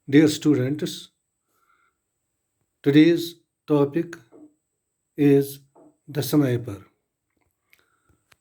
Dear students, today's topic is the sniper.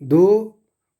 2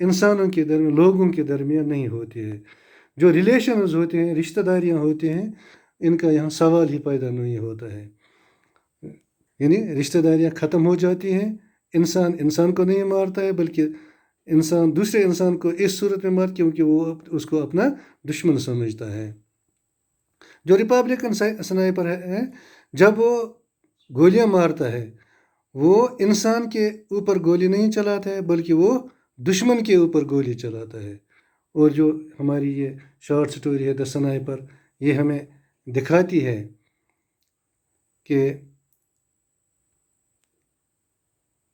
انسانوں کے درمیان، لوگوں کے درمیان نہیں ہوتے ہیں. جو ریلیشنز ہوتے ہیں، رشتہ داریاں ہوتے ہیں، ان کا یہاں سوال ہی پیدا نہیں ہوتا ہے. یعنی رشتہ داریاں ختم ہو جاتی ہیں. انسان انسان کو نہیں مارتا ہے، بلکہ انسان دوسرے انسان کو اس صورت میں مارتا کیونکہ وہ اس کو اپنا دشمن سمجھتا ہے. جو ریپبلکن سنائپر ہے، جب وہ گولیاں مارتا ہے، وہ انسان کے اوپر گولی نہیں چلاتا ہے، بلکہ وہ دشمن کے اوپر گولی چلاتا ہے. اور جو ہماری یہ شارٹ سٹوری ہے دا سنائپر، یہ ہمیں دکھاتی ہے کہ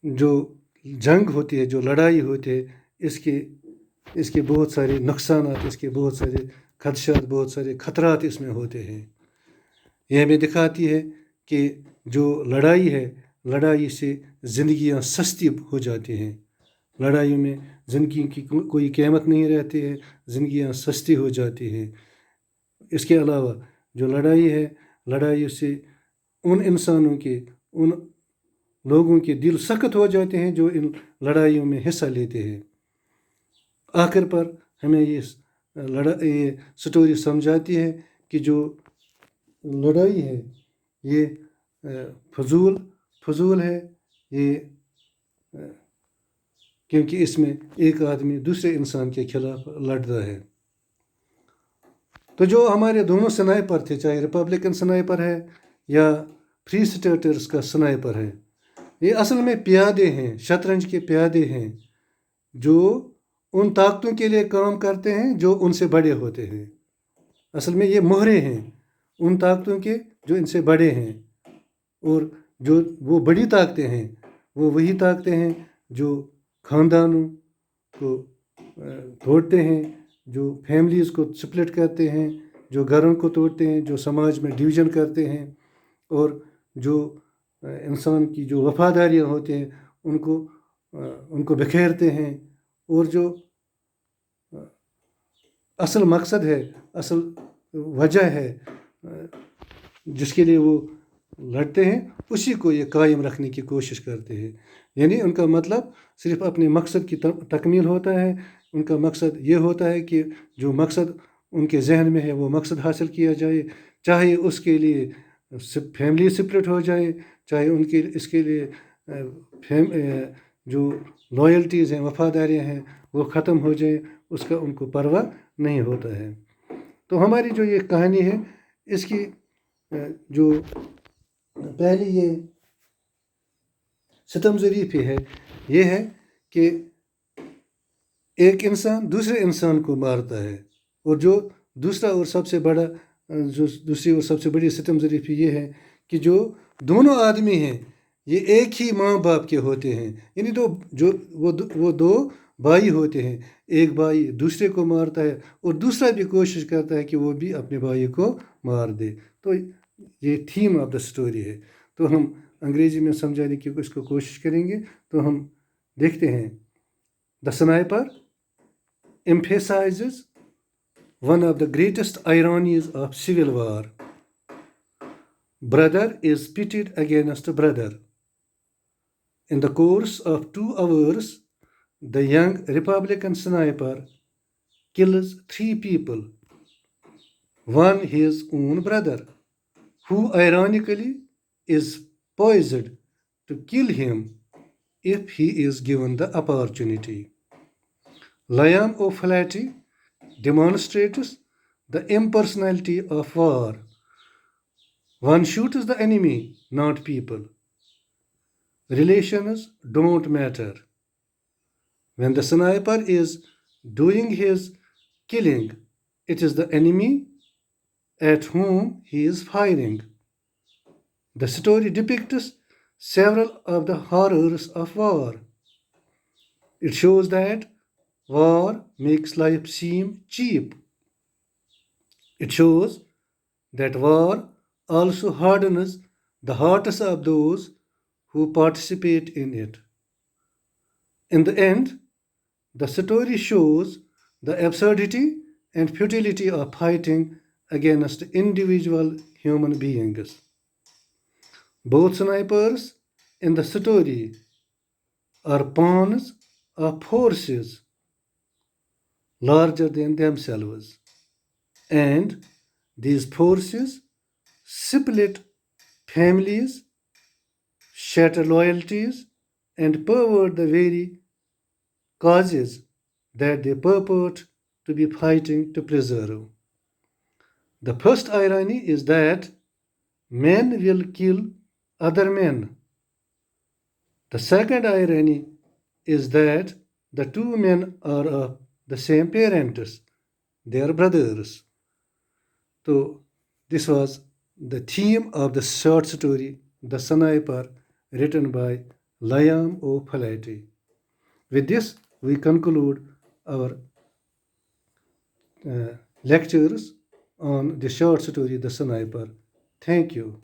جو جنگ ہوتی ہے، جو لڑائی ہوتی ہے، اس کے بہت سارے نقصانات، اس کے بہت سارے خدشات، بہت سارے خطرات اس میں ہوتے ہیں. یہ ہمیں دکھاتی ہے کہ جو لڑائی ہے، لڑائی سے زندگیاں سستی ہو جاتی ہیں. لڑائیوں میں زندگی کی کوئی قیمت نہیں رہتی ہے، زندگیاں سستی ہو جاتی ہیں. اس کے علاوہ جو لڑائی ہے، لڑائی سے ان انسانوں کے، ان لوگوں کے دل سخت ہو جاتے ہیں جو ان لڑائیوں میں حصہ لیتے ہیں. آخر پر ہمیں یہ سٹوری سمجھاتی ہے کہ جو لڑائی ہے یہ فضول ہے، یہ کیونکہ اس میں ایک آدمی دوسرے انسان کے خلاف لڑتا ہے. تو جو ہمارے دونوں سنائپر تھے، چاہے ریپبلکن سنائپر ہے یا فری اسٹیٹرز کا سنائپر ہے، یہ اصل میں پیادے ہیں، شطرنج کے پیادے ہیں، جو ان طاقتوں کے لیے کام کرتے ہیں جو ان سے بڑے ہوتے ہیں. اصل میں یہ مہرے ہیں ان طاقتوں کے جو ان سے بڑے ہیں. اور جو وہ بڑی طاقتیں ہیں، وہ وہی طاقتیں ہیں جو خاندانوں کو توڑتے ہیں، جو فیملیز کو سپلٹ کرتے ہیں، جو گھروں کو توڑتے ہیں، جو سماج میں ڈویژن کرتے ہیں، اور جو انسان کی جو وفاداریاں ہوتے ہیں ان کو بکھیرتے ہیں. اور جو اصل مقصد ہے، اصل وجہ ہے جس کے لیے وہ لڑتے ہیں، اسی کو یہ قائم رکھنے کی کوشش کرتے ہیں. یعنی ان کا مطلب صرف اپنے مقصد کی تکمیل ہوتا ہے. ان کا مقصد یہ ہوتا ہے کہ جو مقصد ان کے ذہن میں ہے وہ مقصد حاصل کیا جائے، چاہے اس کے لیے فیملی سپلٹ ہو جائے، چاہے اس کے لیے جو لائلٹیز ہیں، وفاداریاں ہیں، وہ ختم ہو جائے، اس کا ان کو پرواہ نہیں ہوتا ہے. تو ہماری جو یہ کہانی ہے، اس کی جو پہلی یہ ستم ظریفی ہے، یہ ہے کہ ایک انسان دوسرے انسان کو مارتا ہے. اور جو دوسرا اور سب سے بڑا دوسری اور سب سے بڑی ستم ظریفی یہ ہے کہ جو دونوں آدمی ہیں یہ ایک ہی ماں باپ کے ہوتے ہیں. یعنی وہ دو بھائی ہوتے ہیں. ایک بھائی دوسرے کو مارتا ہے اور دوسرا بھی کوشش کرتا ہے کہ وہ بھی اپنے بھائی کو مار دے. تو یہ تھیم آف دا سٹوری ہے. تو ہم انگریزی میں سمجھانے کی اس کو کوشش کریں گے. تو ہم دیکھتے ہیں دا sniper emphasizes one of the greatest ironies of civil war. Brother is pitted against brother. In the course of 2 hours, the young Republican sniper kills 3 people, one his own brother, who ironically is poised to kill him if he is given the opportunity. Liam O'Flaherty demonstrates the impersonality of war. One shoots the enemy, not people. Relations don't matter. When the sniper is doing his killing, it is the enemy at whom he is firing. The story depicts several of the horrors of war. It shows that war makes life seem cheap. It shows that war also hardens the hearts of those who participate in it. In the end, the story shows the absurdity and futility of fighting against individual human beings. Both snipers in the story are pawns of forces larger than themselves. And these forces split families, shatter loyalties, and pervert the very causes that they purport to be fighting to preserve. The first irony is that men will kill other men. The second irony is that the two men are of the same parents, they are brothers. So, this was the theme of the short story, The Sniper, written by Liam O. Flaherty. With this, we conclude our lectures on the short story, The Sniper. Thank you.